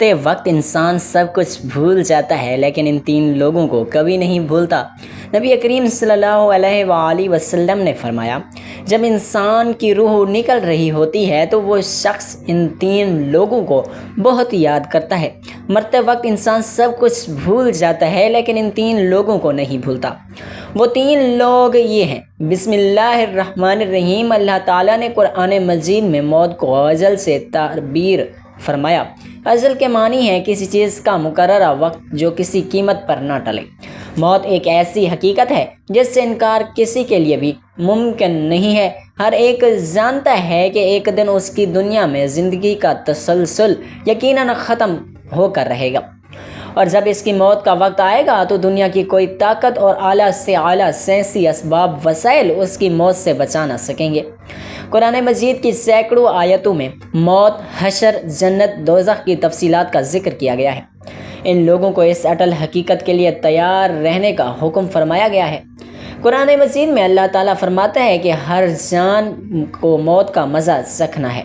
مرتے وقت انسان سب کچھ بھول جاتا ہے لیکن ان تین لوگوں کو کبھی نہیں بھولتا۔ نبی کریم صلی اللہ علیہ وآلہ وسلم نے فرمایا، جب انسان کی روح نکل رہی ہوتی ہے تو وہ شخص ان تین لوگوں کو بہت یاد کرتا ہے۔ مرتے وقت انسان سب کچھ بھول جاتا ہے لیکن ان تین لوگوں کو نہیں بھولتا۔ وہ تین لوگ یہ ہیں: بسم اللہ الرحمن الرحیم۔ اللہ تعالیٰ نے قرآن مجید میں موت کو اجل سے تعبیر فرمایا۔ اجل کے معنی ہے کسی چیز کا مقررہ وقت جو کسی قیمت پر نہ ٹلے۔ موت ایک ایسی حقیقت ہے جس سے انکار کسی کے لیے بھی ممکن نہیں ہے۔ ہر ایک جانتا ہے کہ ایک دن اس کی دنیا میں زندگی کا تسلسل یقیناً ختم ہو کر رہے گا، اور جب اس کی موت کا وقت آئے گا تو دنیا کی کوئی طاقت اور اعلیٰ سے اعلیٰ سائنسی اسباب وسائل اس کی موت سے بچا نہ سکیں گے۔ قرآن مجید کی سینکڑوں آیتوں میں موت، حشر، جنت، دوزخ کی تفصیلات کا ذکر کیا گیا ہے۔ ان لوگوں کو اس اٹل حقیقت کے لیے تیار رہنے کا حکم فرمایا گیا ہے۔ قرآن مجید میں اللہ تعالیٰ فرماتا ہے کہ ہر جان کو موت کا مزہ چکھنا ہے،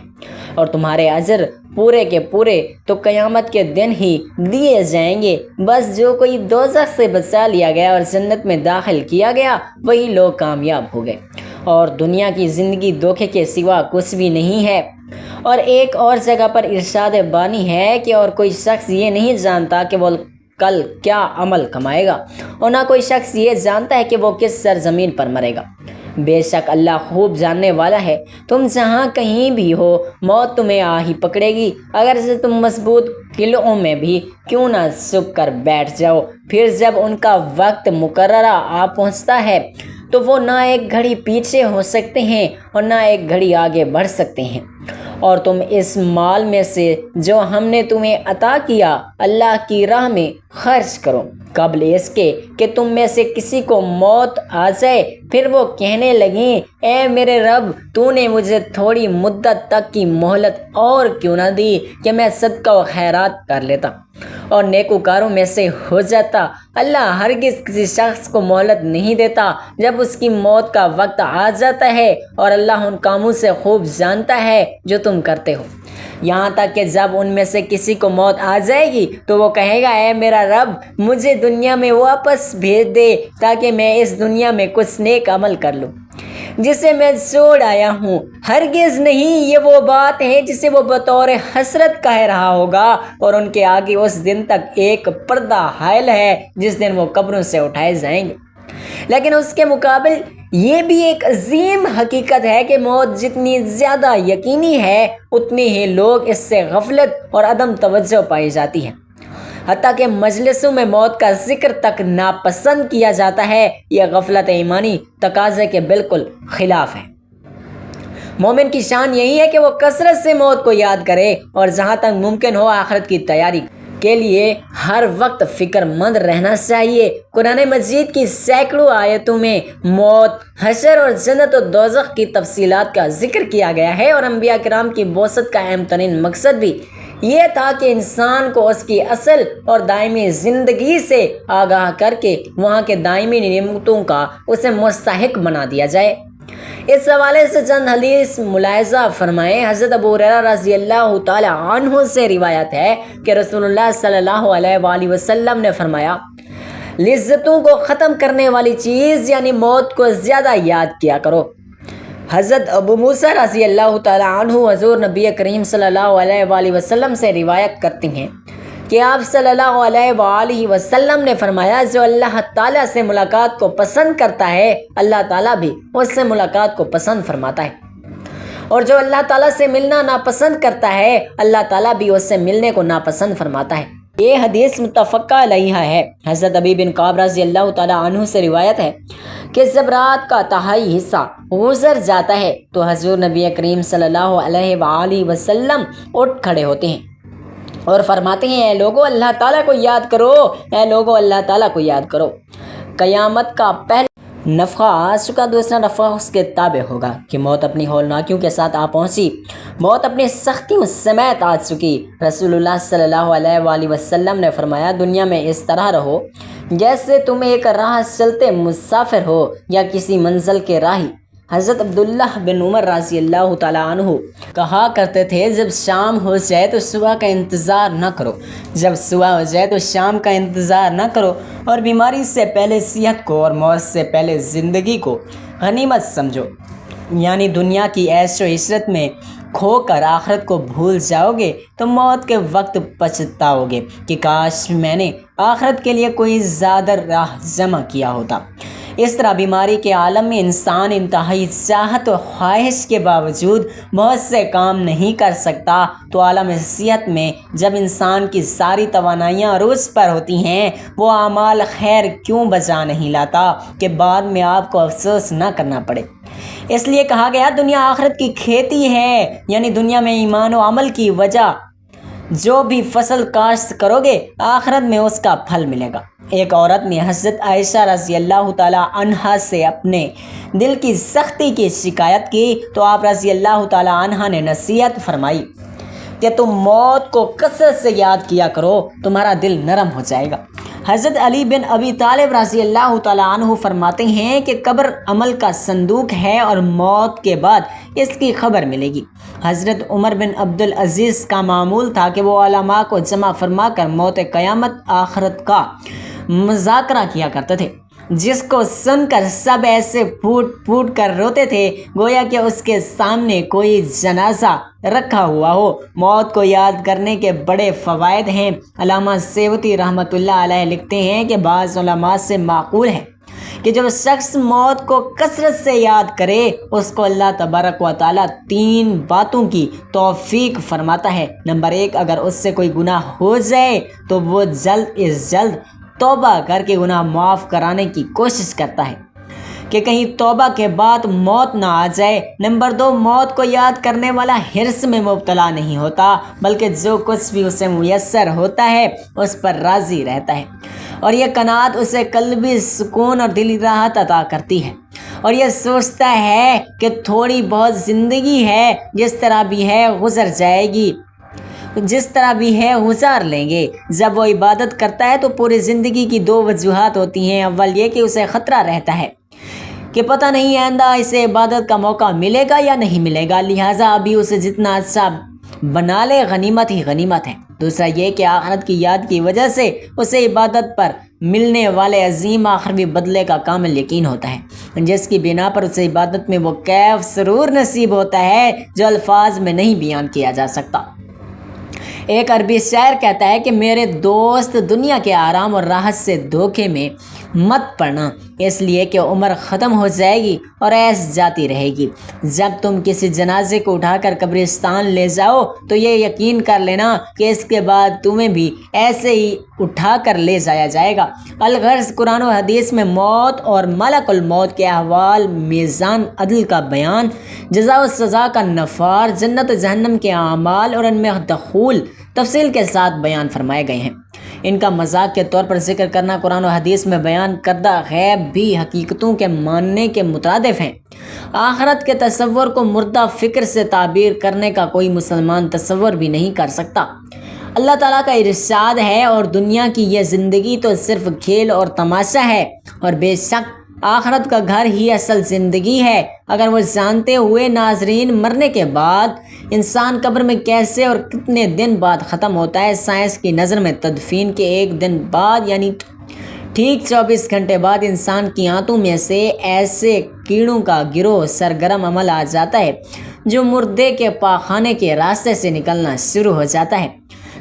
اور تمہارے اجر پورے کے پورے تو قیامت کے دن ہی دیے جائیں گے۔ بس جو کوئی دوزخ سے بچا لیا گیا اور جنت میں داخل کیا گیا وہی لوگ کامیاب ہو گئے، اور دنیا کی زندگی دھوکے کے سوا کچھ بھی نہیں ہے۔ اور ایک اور جگہ پر ارشاد بانی ہے کہ اور کوئی شخص یہ نہیں جانتا کہ وہ کل کیا عمل کمائے گا، اور نہ کوئی شخص یہ جانتا ہے کہ وہ کس سرزمین پر مرے گا۔ بے شک اللہ خوب جاننے والا ہے۔ تم جہاں کہیں بھی ہو موت تمہیں آ ہی پکڑے گی، اگر سے تم مضبوط قلعوں میں بھی کیوں نہ چھپ کر بیٹھ جاؤ۔ پھر جب ان کا وقت مقررہ آ پہنچتا ہے تو وہ نہ ایک گھڑی پیچھے ہو سکتے ہیں اور نہ ایک گھڑی آگے بڑھ سکتے ہیں۔ اور تم اس مال میں سے جو ہم نے تمہیں عطا کیا اللہ کی راہ میں خرچ کرو، قبل اس کے کہ تم میں سے کسی کو موت آ جائے، پھر وہ کہنے لگیں، اے میرے رب، تو نے مجھے تھوڑی مدت تک کی مہلت اور کیوں نہ دی کہ میں صدقہ و خیرات کر لیتا اور نیکوکاروں میں سے ہو جاتا۔ اللہ ہرگز کسی شخص کو مہلت نہیں دیتا جب اس کی موت کا وقت آ جاتا ہے، اور اللہ ان کاموں سے خوب جانتا ہے جو تم کرتے ہو۔ یہاں تک کہ جب ان میں سے کسی کو موت آ جائے گی تو وہ کہے گا، اے میرا رب، مجھے دنیا میں واپس بھیج دے تاکہ میں اس دنیا میں کچھ نیک عمل کر لوں جسے میں چھوڑ آیا ہوں۔ ہرگز نہیں، یہ وہ بات ہے جسے وہ بطور حسرت کہہ رہا ہوگا، اور ان کے آگے اس دن تک ایک پردہ حائل ہے جس دن وہ قبروں سے اٹھائے جائیں گے۔ لیکن اس کے مقابل یہ بھی ایک عظیم حقیقت ہے کہ موت جتنی زیادہ یقینی ہے اتنے ہی لوگ اس سے غفلت اور عدم توجہ پائی جاتی ہے، حتیٰ کہ مجلسوں میں موت کا ذکر تک ناپسند کیا جاتا ہے۔ یہ غفلت ایمانی تقاضے کے بالکل خلاف ہے۔ مومن کی شان یہی ہے کہ وہ کثرت سے موت کو یاد کرے اور جہاں تک ممکن ہو آخرت کی تیاری کے لیے ہر وقت فکر مند رہنا چاہیے۔ قرآن مجید کی سینکڑوں آیتوں میں موت، حشر اور جنت و دوزخ کی تفصیلات کا ذکر کیا گیا ہے، اور انبیاء کرام کی بعثت کا اہم ترین مقصد بھی یہ تھا کہ انسان کو اس کی اصل اور دائمی زندگی سے آگاہ کر کے وہاں کے دائمی نعمتوں کا اسے مستحق بنا دیا جائے۔ اس حوالے سے چند حدیث ملاحظہ فرمائیں۔ حضرت ابو ہریرہ رضی اللہ تعالی عنہ سے روایت ہے کہ رسول اللہ صلی اللہ علیہ وآلہ وسلم نے فرمایا، لذتوں کو ختم کرنے والی چیز یعنی موت کو زیادہ یاد کیا کرو۔ حضرت ابو موسیٰ رضی اللہ تعالی عنہ حضور نبی کریم صلی اللہ علیہ وآلہ وسلم سے روایت کرتے ہیں کہ آپ صلی اللہ علیہ وآلہ وسلم نے فرمایا، جو اللہ تعالیٰ سے ملاقات کو پسند کرتا ہے اللہ تعالیٰ بھی اس سے ملاقات کو پسند فرماتا ہے، اور جو اللہ تعالیٰ سے ملنا ناپسند کرتا ہے اللہ تعالیٰ بھی اس سے ملنے کو ناپسند فرماتا ہے۔ یہ حدیث متفقہ علیہ ہے۔ حضرت ابی بن کعب رضی اللہ تعالیٰ عنہ سے روایت ہے کہ جب رات کا تہائی حصہ گزر جاتا ہے تو حضور نبی کریم صلی اللہ علیہ وآلہ وسلم اٹھ کھڑے ہوتے ہیں اور فرماتے ہیں، اے لوگو اللہ تعالیٰ کو یاد کرو، اے لوگو اللہ تعالیٰ کو یاد کرو۔ قیامت کا پہلا نفخہ آ چکا، دوسرا نفخہ اس کے تابع ہوگا کہ موت اپنی ہولناکیوں کے ساتھ آ پہنچی، موت اپنی سختیوں سمیت آ چکی۔ رسول اللہ صلی اللہ علیہ وآلہ وسلم نے فرمایا، دنیا میں اس طرح رہو جیسے تم ایک راہ چلتے مسافر ہو یا کسی منزل کے راہی، حضرت عبداللہ بن عمر رضی اللہ تعالیٰ عنہ کہا کرتے تھے، جب شام ہو جائے تو صبح کا انتظار نہ کرو، جب صبح ہو جائے تو شام کا انتظار نہ کرو، اور بیماری سے پہلے صحت کو اور موت سے پہلے زندگی کو غنیمت سمجھو۔ یعنی دنیا کی عیش و عشرت میں کھو کر آخرت کو بھول جاؤ گے تو موت کے وقت پچھتاؤ گے کہ کاش میں نے آخرت کے لیے کوئی زیادہ راہ جمع کیا ہوتا۔ اس طرح بیماری کے عالم میں انسان انتہائی چاہت و خواہش کے باوجود بہت سے کام نہیں کر سکتا، تو عالم صحت میں جب انسان کی ساری توانائیاں عروج پر ہوتی ہیں، وہ اعمال خیر کیوں بجا نہیں لاتا کہ بعد میں آپ کو افسوس نہ کرنا پڑے۔ اس لیے کہا گیا دنیا آخرت کی کھیتی ہے، یعنی دنیا میں ایمان و عمل کی وجہ جو بھی فصل کاشت کرو گے آخرت میں اس کا پھل ملے گا۔ ایک عورت نے حضرت عائشہ رضی اللہ تعالیٰ عنہا سے اپنے دل کی سختی کی شکایت کی تو آپ رضی اللہ تعالیٰ عنہا نے نصیحت فرمائی کہ تم موت کو کثرت سے یاد کیا کرو، تمہارا دل نرم ہو جائے گا۔ حضرت علی بن ابی طالب رضی اللہ تعالیٰ عنہ فرماتے ہیں کہ قبر عمل کا صندوق ہے اور موت کے بعد اس کی خبر ملے گی۔ حضرت عمر بن عبدالعزیز کا معمول تھا کہ وہ علماء کو جمع فرما کر موت قیامت آخرت کا مذاکرہ کیا کرتے تھے، جس کو سن کر سب ایسے پھوٹ پھوٹ کر روتے تھے گویا کہ اس کے سامنے کوئی جنازہ رکھا ہوا ہو۔ موت کو یاد کرنے کے بڑے فوائد ہیں۔ علامہ سیوطی رحمۃ اللہ علیہ لکھتے ہیں کہ بعض علماء سے معقول ہے کہ جو شخص موت کو کثرت سے یاد کرے اس کو اللہ تبارک و تعالیٰ 3 باتوں کی توفیق فرماتا ہے۔ نمبر 1، اگر اس سے کوئی گناہ ہو جائے تو وہ جلد از جلد توبہ کر کے گناہ معاف کرانے کی کوشش کرتا ہے کہ کہیں توبہ کے بعد موت نہ آ جائے۔ نمبر 2، موت کو یاد کرنے والا حرص میں مبتلا نہیں ہوتا بلکہ جو کچھ بھی اسے میسر ہوتا ہے اس پر راضی رہتا ہے، اور یہ قناعت اسے قلبی سکون اور دلی راحت عطا کرتی ہے، اور یہ سوچتا ہے کہ تھوڑی بہت زندگی ہے، جس طرح بھی ہے گزر جائے گی، جس طرح بھی ہے گزار لیں گے۔ جب وہ عبادت کرتا ہے تو پوری زندگی کی 2 وجوہات ہوتی ہیں۔ اول یہ کہ اسے خطرہ رہتا ہے کہ پتہ نہیں آئندہ اسے عبادت کا موقع ملے گا یا نہیں ملے گا، لہٰذا ابھی اسے جتنا اچھا بنا لے غنیمت ہی غنیمت ہے۔ دوسرا یہ کہ آخرت کی یاد کی وجہ سے اسے عبادت پر ملنے والے عظیم آخروی بدلے کا کامل یقین ہوتا ہے، جس کی بنا پر اسے عبادت میں وہ کیف سرور نصیب ہوتا ہے جو الفاظ میں نہیں بیان کیا جا سکتا۔ ایک عربی شاعر کہتا ہے کہ میرے دوست دنیا کے آرام اور راحت سے دھوکے میں مت پڑنا، اس لیے کہ عمر ختم ہو جائے گی اور عیش جاتی رہے گی۔ جب تم کسی جنازے کو اٹھا کر قبرستان لے جاؤ تو یہ یقین کر لینا کہ اس کے بعد تمہیں بھی ایسے ہی اٹھا کر لے جایا جائے گا۔ الغرض قرآن و حدیث میں موت اور ملک الموت کے احوال، میزان عدل کا بیان، جزا و سزا کا نفار، جنت و جہنم کے اعمال اور ان میں دخول تفصیل کے ساتھ بیان فرمائے گئے ہیں۔ ان کا مذاق کے طور پر ذکر کرنا قرآن و حدیث میں بیان کردہ غیب بھی حقیقتوں کے ماننے کے مترادف ہیں۔ آخرت کے تصور کو مردہ فکر سے تعبیر کرنے کا کوئی مسلمان تصور بھی نہیں کر سکتا۔ اللہ تعالیٰ کا ارشاد ہے، اور دنیا کی یہ زندگی تو صرف کھیل اور تماشا ہے، اور بے شک آخرت کا گھر ہی اصل زندگی ہے۔ اگر وہ جانتے ہوئے ناظرین مرنے کے بعد انسان قبر میں کیسے اور کتنے دن بعد ختم ہوتا ہے، سائنس کی نظر میں تدفین کے 1 دن بعد یعنی ٹھیک 24 گھنٹے بعد انسان کی آنتوں میں سے ایسے کیڑوں کا گروہ سرگرم عمل آ جاتا ہے جو مردے کے پاخانے کے راستے سے نکلنا شروع ہو جاتا ہے،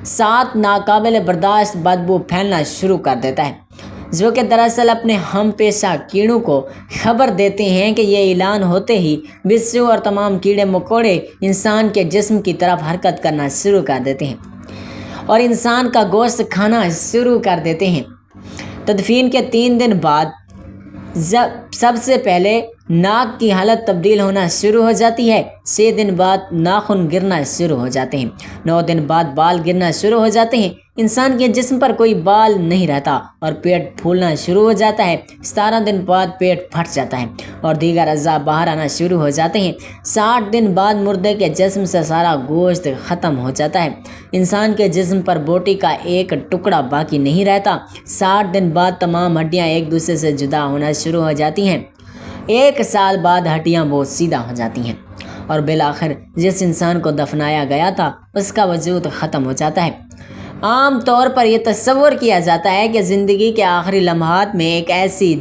ساتھ ناقابل برداشت بدبو پھیلنا شروع کر دیتا ہے، جو کہ دراصل اپنے ہم پیشہ کیڑوں کو خبر دیتے ہیں کہ یہ اعلان ہوتے ہی بچھو اور تمام کیڑے مکوڑے انسان کے جسم کی طرف حرکت کرنا شروع کر دیتے ہیں اور انسان کا گوشت کھانا شروع کر دیتے ہیں۔ تدفین کے 3 دن بعد سب سے پہلے ناک کی حالت تبدیل ہونا شروع ہو جاتی ہے، 6 دن بعد ناخن گرنا شروع ہو جاتے ہیں، 9 دن بعد بال گرنا شروع ہو جاتے ہیں، انسان کے جسم پر کوئی بال نہیں رہتا اور پیٹ پھولنا شروع ہو جاتا ہے، 17 دن بعد پیٹ پھٹ جاتا ہے اور دیگر اعضاء باہر آنا شروع ہو جاتے ہیں، 60 دن بعد مردے کے جسم سے سارا گوشت ختم ہو جاتا ہے، انسان کے جسم پر بوٹی کا ایک ٹکڑا باقی نہیں رہتا، 60 دن بعد تمام ہڈیاں ایک دوسرے سے جدا ہونا شروع ہو جاتی ہیں، 1 سال بعد ہڈیاں بہت سیدھا ہو جاتی ہیں اور بالآخر جس انسان کو دفنایا گیا تھا اس کا وجود ختم ہو جاتا ہے۔ عام طور پر یہ تصور کیا جاتا ہے کہ زندگی کے آخری لمحات میں ایک ایسی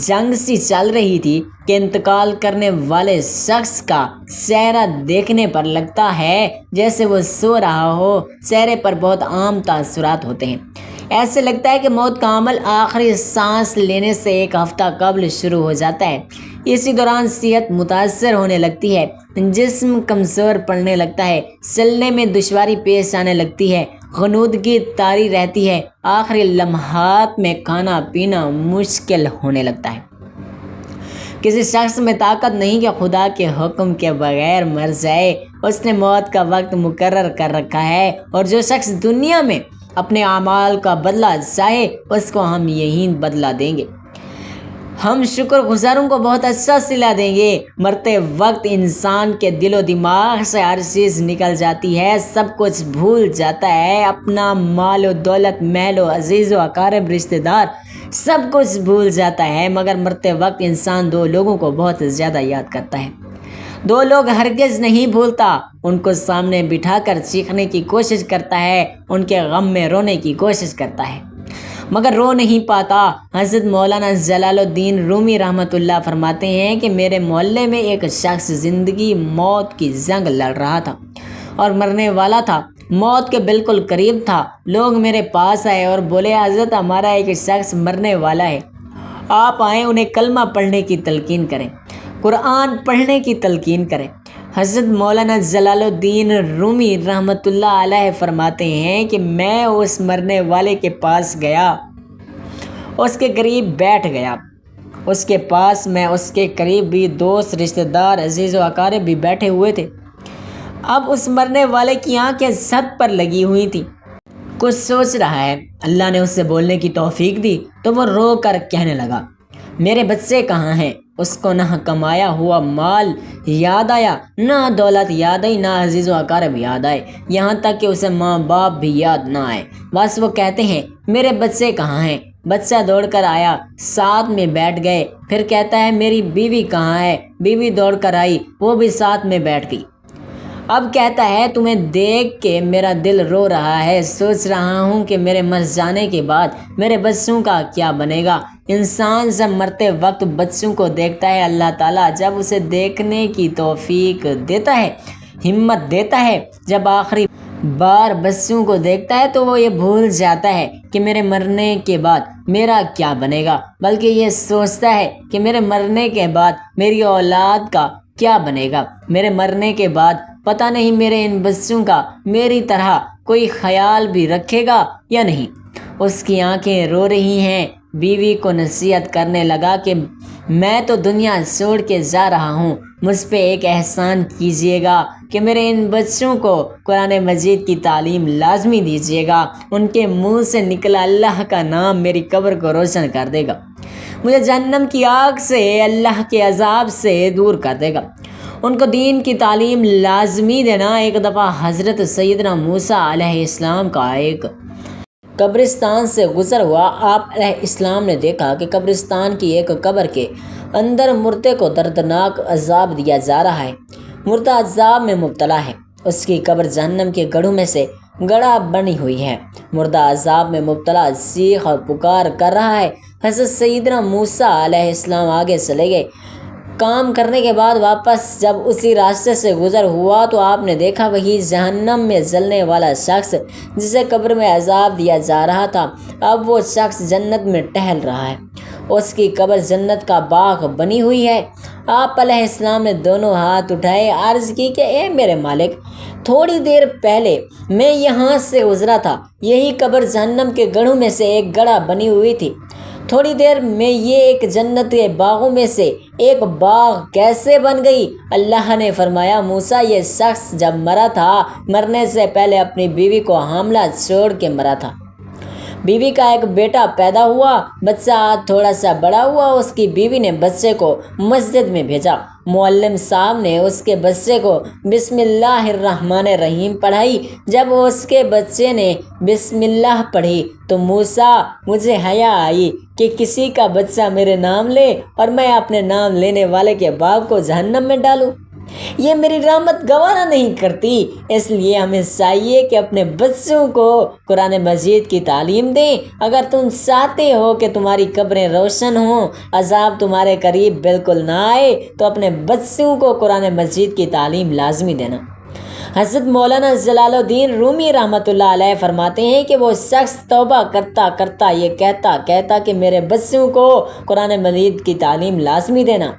جنگ سی چل رہی تھی کہ انتقال کرنے والے شخص کا چہرہ دیکھنے پر لگتا ہے جیسے وہ سو رہا ہو۔ چہرے پر بہت عام تاثرات ہوتے ہیں۔ ایسے لگتا ہے کہ موت کا عمل آخری سانس لینے سے 1 ہفتہ قبل شروع ہو جاتا ہے۔ اسی دوران صحت متاثر ہونے لگتی ہے، جسم کمزور پڑنے لگتا ہے، چلنے میں دشواری پیش آنے لگتی ہے، غنودگی طاری رہتی ہے، آخری لمحات میں کھانا پینا مشکل ہونے لگتا ہے۔ کسی شخص میں طاقت نہیں کہ خدا کے حکم کے بغیر مر جائے، اس نے موت کا وقت مقرر کر رکھا ہے، اور جو شخص دنیا میں اپنے اعمال کا بدلہ چاہے اس کو ہم یہی بدلہ دیں گے۔ ہم شکر گزاروں کو بہت اچھا صلہ دیں گے۔ مرتے وقت انسان کے دل و دماغ سے ہر چیز نکل جاتی ہے، سب کچھ بھول جاتا ہے، اپنا مال و دولت، محل و عزیز و اقارب، رشتہ دار، سب کچھ بھول جاتا ہے، مگر مرتے وقت انسان 2 لوگوں کو بہت زیادہ یاد کرتا ہے۔ 2 لوگ ہرگز نہیں بھولتا، ان کو سامنے بٹھا کر چیخنے کی کوشش کرتا ہے، ان کے غم میں رونے کی کوشش کرتا ہے مگر رو نہیں پاتا۔ حضرت مولانا جلال الدین رومی رحمۃ اللہ فرماتے ہیں کہ میرے محلے میں ایک شخص زندگی موت کی جنگ لڑ رہا تھا اور مرنے والا تھا، موت کے بالکل قریب تھا۔ لوگ میرے پاس آئے اور بولے، حضرت ہمارا ایک شخص مرنے والا ہے، آپ آئیں، انہیں کلمہ پڑھنے کی تلقین کریں، قرآن پڑھنے کی تلقین کریں۔ حضرت مولانا جلال الدین رومی رحمۃ اللہ علیہ فرماتے ہیں کہ میں اس مرنے والے کے پاس گیا، اس کے قریب بیٹھ گیا، اس کے پاس میں اس کے قریب بھی دوست، رشتہ دار، عزیز و اقارب بھی بیٹھے ہوئے تھے۔ اب اس مرنے والے کی آنکھیں چھت پر لگی ہوئی تھیں، کچھ سوچ رہا ہے۔ اللہ نے اسے بولنے کی توفیق دی تو وہ رو کر کہنے لگا، میرے بچے کہاں ہیں؟ اس کو نہ کمایا ہوا مال یاد آیا، نہ دولت یاد آئی، نہ عزیز و اقارب یاد آئے، یہاں تک کہ اسے ماں باپ بھی یاد نہ آئے۔ بس وہ کہتے ہیں، میرے بچے کہاں ہیں؟ بچہ دوڑ کر آیا، ساتھ میں بیٹھ گئے۔ پھر کہتا ہے، میری بیوی کہاں ہے؟ بیوی دوڑ کر آئی، وہ بھی ساتھ میں بیٹھ گئی۔ اب کہتا ہے، تمہیں دیکھ کے میرا دل رو رہا ہے، سوچ رہا ہوں کہ میرے مر جانے کے بعد میرے بچوں کا کیا بنے گا۔ انسان جب مرتے وقت بچوں کو دیکھتا ہے، اللہ تعالیٰ جب اسے دیکھنے کی توفیق دیتا ہے، ہمت دیتا ہے، جب آخری بار بچوں کو دیکھتا ہے تو وہ یہ بھول جاتا ہے کہ میرے مرنے کے بعد میرا کیا بنے گا، بلکہ یہ سوچتا ہے کہ میرے مرنے کے بعد میری اولاد کا کیا بنے گا، میرے مرنے کے بعد پتہ نہیں میرے ان بچوں کا میری طرح کوئی خیال بھی رکھے گا یا نہیں۔ اس کی آنکھیں رو رہی ہیں۔ بیوی کو نصیحت کرنے لگا کہ میں تو دنیا چھوڑ کے جا رہا ہوں، مجھ پہ ایک احسان کیجیے گا کہ میرے ان بچوں کو قرآن مجید کی تعلیم لازمی دیجیے گا، ان کے منہ سے نکلا اللہ کا نام میری قبر کو روشن کر دے گا، مجھے جہنم کی آگ سے، اللہ کے عذاب سے دور کر دے گا، ان کو دین کی تعلیم لازمی دینا۔ ایک دفعہ حضرت سیدنا موسیٰ علیہ السلام کا ایک قبرستان سے گزر ہوا۔ آپ علیہ السلام نے دیکھا کہ قبرستان کی ایک قبر کے اندر مردے کو دردناک عذاب دیا جا رہا ہے، مردہ عذاب میں مبتلا ہے، اس کی قبر جہنم کے گڑھوں میں سے گڑھا بنی ہوئی ہے، مردہ عذاب میں مبتلا چیخ اور پکار کر رہا ہے۔ حضرت سیدنا موسیٰ علیہ السلام آگے چلے گئے۔ کام کرنے کے بعد واپس جب اسی راستے سے گزر ہوا تو آپ نے دیکھا وہی جہنم میں جلنے والا شخص جسے قبر میں عذاب دیا جا رہا تھا، اب وہ شخص جنت میں ٹہل رہا ہے، اس کی قبر جنت کا باغ بنی ہوئی ہے۔ آپ علیہ السلام نے دونوں ہاتھ اٹھائے، عرض کی کہ اے میرے مالک، تھوڑی دیر پہلے میں یہاں سے گزرا تھا، یہی قبر جہنم کے گڑھوں میں سے ایک گڑھا بنی ہوئی تھی، تھوڑی دیر میں یہ ایک جنت کے باغوں میں سے ایک باغ کیسے بن گئی؟ اللہ نے فرمایا، موسیٰ یہ شخص جب مرا تھا، مرنے سے پہلے اپنی بیوی کو حاملہ چھوڑ کے مرا تھا۔ بیوی کا ایک بیٹا پیدا ہوا، بچہ تھوڑا سا بڑا ہوا، اس کی بیوی نے بچے کو مسجد میں بھیجا۔ معلم صاحب نے اس کے بچے کو بسم اللہ الرحمن الرحیم پڑھائی۔ جب اس کے بچے نے بسم اللہ پڑھی تو موسیٰ مجھے حیا آئی کہ کسی کا بچہ میرے نام لے اور میں اپنے نام لینے والے کے باپ کو جہنم میں ڈالوں، یہ میری رحمت گوارا نہیں کرتی۔ اس لیے ہمیں چاہیے کہ اپنے بچوں کو قرآن مجید کی تعلیم دیں۔ اگر تم چاہتے ہو کہ تمہاری قبریں روشن ہوں، عذاب تمہارے قریب بالکل نہ آئے، تو اپنے بچوں کو قرآن مجید کی تعلیم لازمی دینا۔ حضرت مولانا جلال الدین رومی رحمۃ اللہ علیہ فرماتے ہیں کہ وہ شخص توبہ کرتا کرتا یہ کہتا کہ میرے بچوں کو قرآن مجید کی تعلیم لازمی دینا،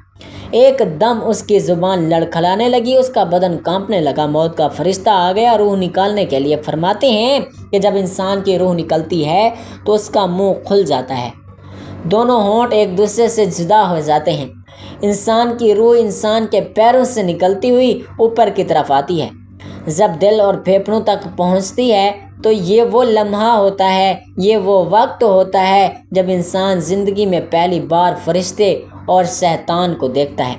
ایک دم اس کی زبان لڑکھڑانے لگی، اس کا بدن کانپنے لگا، موت کا فرشتہ آ گیا روح نکالنے کے لیے۔ فرماتے ہیں کہ جب انسان کی روح نکلتی ہے تو اس کا منہ کھل جاتا ہے، دونوں ہونٹ ایک دوسرے سے جدا ہو جاتے ہیں۔ انسان کی روح انسان کے پیروں سے نکلتی ہوئی اوپر کی طرف آتی ہے، جب دل اور پھیپھڑوں تک پہنچتی ہے تو یہ وہ لمحہ ہوتا ہے، یہ وہ وقت ہوتا ہے جب انسان زندگی میں پہلی بار فرشتے اور شیطان کو دیکھتا ہے۔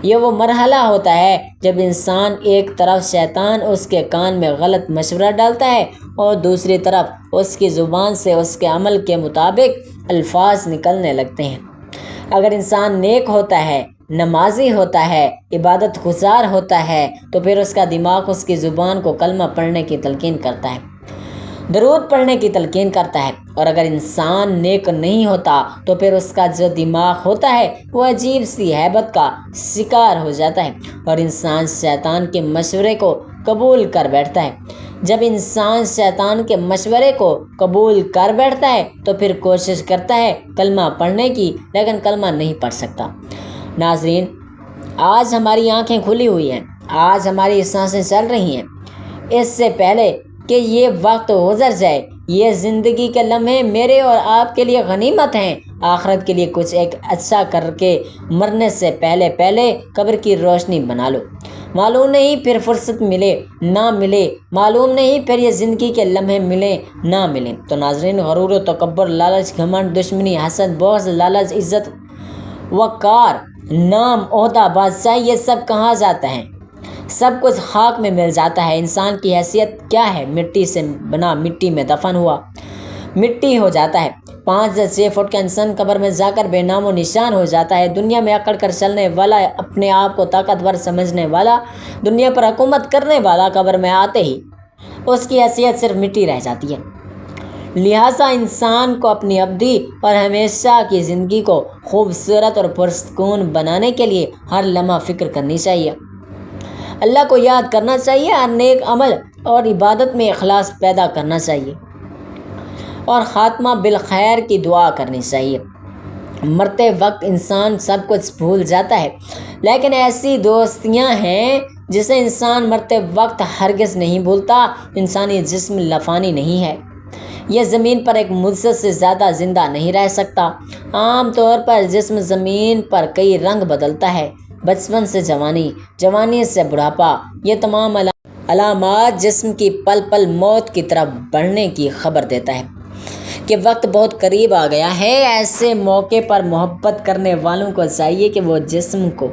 یہ وہ مرحلہ ہوتا ہے جب انسان ایک طرف شیطان اس کے کان میں غلط مشورہ ڈالتا ہے اور دوسری طرف اس کی زبان سے اس کے عمل کے مطابق الفاظ نکلنے لگتے ہیں۔ اگر انسان نیک ہوتا ہے، نمازی ہوتا ہے، عبادت گزار ہوتا ہے، تو پھر اس کا دماغ اس کی زبان کو کلمہ پڑھنے کی تلقین کرتا ہے، درود پڑھنے کی تلقین کرتا ہے۔ اور اگر انسان نیک نہیں ہوتا تو پھر اس کا جو دماغ ہوتا ہے وہ عجیب سی ہیبت کا شکار ہو جاتا ہے اور انسان شیطان کے مشورے کو قبول کر بیٹھتا ہے۔ جب انسان شیطان کے مشورے کو قبول کر بیٹھتا ہے تو پھر کوشش کرتا ہے کلمہ پڑھنے کی، لیکن کلمہ نہیں پڑھ سکتا۔ ناظرین، آج ہماری آنکھیں کھلی ہوئی ہیں، آج ہماری سانسیں چل رہی ہیں۔ اس سے پہلے کہ یہ وقت گزر جائے، یہ زندگی کے لمحے میرے اور آپ کے لیے غنیمت ہیں۔ آخرت کے لیے کچھ ایک اچھا کر کے مرنے سے پہلے قبر کی روشنی بنا لو۔ معلوم نہیں پھر فرصت ملے نہ ملے، معلوم نہیں پھر یہ زندگی کے لمحے ملے نہ ملیں۔ تو ناظرین، غرور و تکبر، لالچ، گھمنڈ، دشمنی، حسد، بغض، لالچ، عزت، وقار، نام، عہدہ، بادشاہی، یہ سب کہاں جاتا ہے؟ سب کچھ خاک میں مل جاتا ہے۔ انسان کی حیثیت کیا ہے؟ مٹی سے بنا، مٹی میں دفن ہوا، مٹی ہو جاتا ہے۔ 5 سے 6 فٹ کا انسان قبر میں جا کر بے نام و نشان ہو جاتا ہے۔ دنیا میں اکڑ کر چلنے والا، اپنے آپ کو طاقتور سمجھنے والا، دنیا پر حکومت کرنے والا، قبر میں آتے ہی اس کی حیثیت صرف مٹی رہ جاتی ہے۔ لہٰذا انسان کو اپنی ابدی اور ہمیشہ کی زندگی کو خوبصورت اور پرسکون بنانے کے لیے ہر لمحہ فکر کرنی چاہیے، اللہ کو یاد کرنا چاہیے، ہر نیک عمل اور عبادت میں اخلاص پیدا کرنا چاہیے اور خاتمہ بالخیر کی دعا کرنی چاہیے۔ مرتے وقت انسان سب کچھ بھول جاتا ہے، لیکن ایسی دوستیاں ہیں جسے انسان مرتے وقت ہرگز نہیں بھولتا۔ انسانی جسم لفانی نہیں ہے، یہ زمین پر ایک مدت سے زیادہ زندہ نہیں رہ سکتا۔ عام طور پر جسم زمین پر کئی رنگ بدلتا ہے، بچپن سے جوانی، جوانی سے بڑھاپا۔ یہ تمام علامات جسم کی پل پل موت کی طرف بڑھنے کی خبر دیتا ہے کہ وقت بہت قریب آ گیا ہے۔ ایسے موقع پر محبت کرنے والوں کو چاہیے کہ وہ جسم کو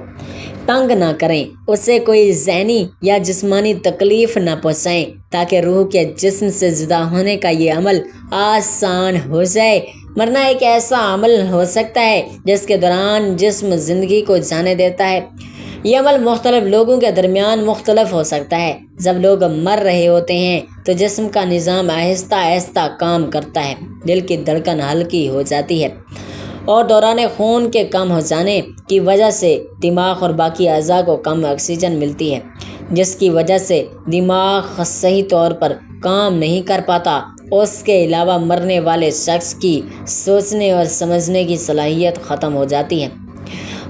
تنگ نہ کریں، اسے کوئی ذہنی یا جسمانی تکلیف نہ پہنچائیں، تاکہ روح کے جسم سے جدا ہونے کا یہ عمل آسان ہو جائے۔ مرنا ایک ایسا عمل ہو سکتا ہے جس کے دوران جسم زندگی کو جانے دیتا ہے۔ یہ عمل مختلف لوگوں کے درمیان مختلف ہو سکتا ہے۔ جب لوگ مر رہے ہوتے ہیں تو جسم کا نظام آہستہ آہستہ کام کرتا ہے، دل کی دھڑکن ہلکی ہو جاتی ہے اور دوران خون کے کم ہو جانے کی وجہ سے دماغ اور باقی اعضاء کو کم آکسیجن ملتی ہے، جس کی وجہ سے دماغ صحیح طور پر کام نہیں کر پاتا۔ اس کے علاوہ مرنے والے شخص کی سوچنے اور سمجھنے کی صلاحیت ختم ہو جاتی ہے۔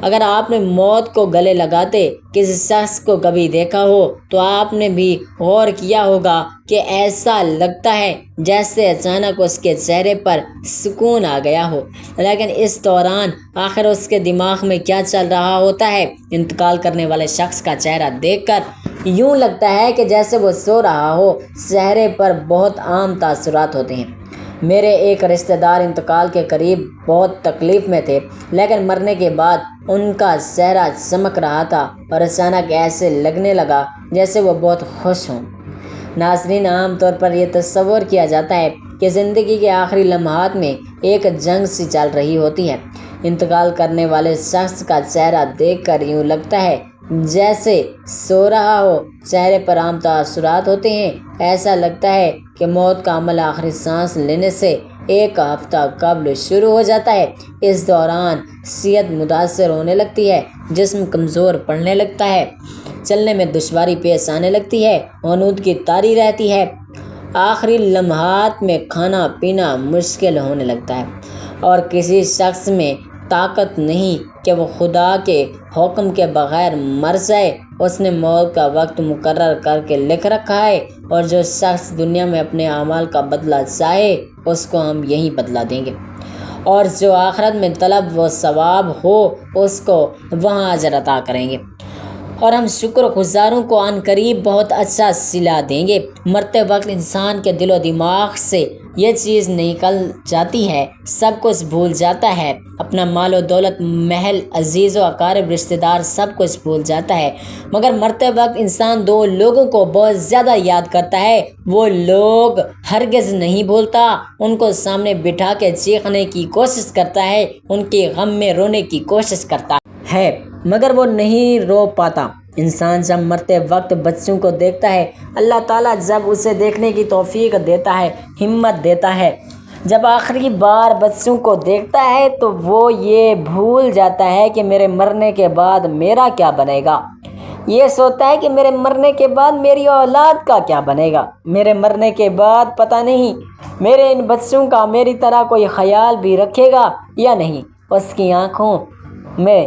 اگر آپ نے موت کو گلے لگاتے کسی شخص کو کبھی دیکھا ہو تو آپ نے بھی غور کیا ہوگا کہ ایسا لگتا ہے جیسے اچانک اس کے چہرے پر سکون آ گیا ہو، لیکن اس دوران آخر اس کے دماغ میں کیا چل رہا ہوتا ہے؟ انتقال کرنے والے شخص کا چہرہ دیکھ کر یوں لگتا ہے کہ جیسے وہ سو رہا ہو۔ چہرے پر بہت عام تاثرات ہوتے ہیں، میرے ایک رشتہ دار انتقال کے قریب بہت تکلیف میں تھے، لیکن مرنے کے بعد ان کا چہرہ چمک رہا تھا اور اچانک ایسے لگنے لگا جیسے وہ بہت خوش ہوں۔ ناظرین، عام طور پر یہ تصور کیا جاتا ہے کہ زندگی کے آخری لمحات میں ایک جنگ سی چل رہی ہوتی ہے۔ انتقال کرنے والے شخص کا چہرہ دیکھ کر یوں لگتا ہے جیسے سو رہا ہو۔ چہرے پر عام تاثرات ہوتے ہیں۔ ایسا لگتا ہے کہ موت کا عمل آخری سانس لینے سے ایک ہفتہ قبل شروع ہو جاتا ہے۔ اس دوران صحت متاثر ہونے لگتی ہے، جسم کمزور پڑنے لگتا ہے، چلنے میں دشواری پیش آنے لگتی ہے، غنودگی طاری رہتی ہے۔ آخری لمحات میں کھانا پینا مشکل ہونے لگتا ہے اور کسی شخص میں طاقت نہیں کہ وہ خدا کے حکم کے بغیر مر جائے۔ اس نے موت کا وقت مقرر کر کے لکھ رکھا ہے، اور جو شخص دنیا میں اپنے اعمال کا بدلہ چاہے اس کو ہم یہی بدلہ دیں گے، اور جو آخرت میں طلب و ثواب ہو اس کو وہاں اجر عطا کریں گے، اور ہم شکر گزاروں کو عن قریب بہت اچھا صلہ دیں گے۔ مرتے وقت انسان کے دل و دماغ سے یہ چیز نکل جاتی ہے، سب کچھ بھول جاتا ہے، اپنا مال و دولت، محل، عزیز و اقارب، رشتہ دار، سب کچھ بھول جاتا ہے، مگر مرتے وقت انسان دو لوگوں کو بہت زیادہ یاد کرتا ہے۔ وہ لوگ ہرگز نہیں بھولتا، ان کو سامنے بٹھا کے چیخنے کی کوشش کرتا ہے، ان کے غم میں رونے کی کوشش کرتا ہے، مگر وہ نہیں رو پاتا۔ انسان جب مرتے وقت بچوں کو دیکھتا ہے، اللہ تعالیٰ جب اسے دیکھنے کی توفیق دیتا ہے، ہمت دیتا ہے، جب آخری بار بچوں کو دیکھتا ہے تو وہ یہ بھول جاتا ہے کہ میرے مرنے کے بعد میرا کیا بنے گا۔ یہ سوچتا ہے کہ میرے مرنے کے بعد میری اولاد کا کیا بنے گا، میرے مرنے کے بعد پتہ نہیں میرے ان بچوں کا میری طرح کوئی خیال بھی رکھے گا یا نہیں۔ اس کی آنکھوں میں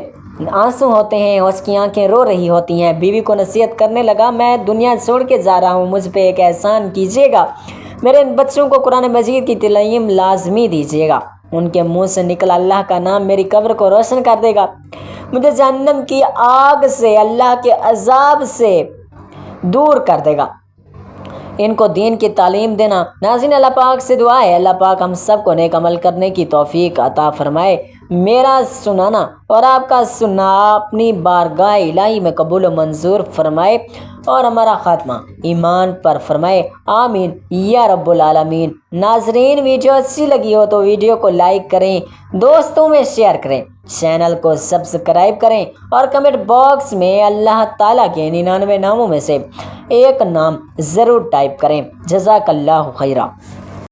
آنسو ہوتے ہیں، اس کی آنکھیں رو رہی ہوتی ہیں۔ بیوی کو نصیحت کرنے لگا، میں دنیا چھوڑ کے جا رہا ہوں، مجھ پہ ایک احسان کیجیے گا، میرے ان بچوں کو قرآن مجید کی تعلیم لازمی دیجیے گا، ان کے منہ سے نکلا اللہ کا نام میری قبر کو روشن کر دے گا، مجھے جہنم کی آگ سے، اللہ کے عذاب سے دور کر دے گا، ان کو دین کی تعلیم دینا۔ ناظرین، اللہ پاک سے دعا ہے اللہ پاک ہم سب کو نیک عمل کرنے کی توفیق عطا فرمائے۔ میرا سنانا اور آپ کا سننا اپنی بارگاہ الہی میں قبول و منظور فرمائے اور ہمارا خاتمہ ایمان پر فرمائے، آمین یا رب العالمین۔ ناظرین، ویڈیو اچھی لگی ہو تو ویڈیو کو لائک کریں، دوستوں میں شیئر کریں، چینل کو سبسکرائب کریں اور کمنٹ باکس میں اللہ تعالیٰ کے 99 ناموں میں سے ایک نام ضرور ٹائپ کریں۔ جزاک اللہ خیرہ۔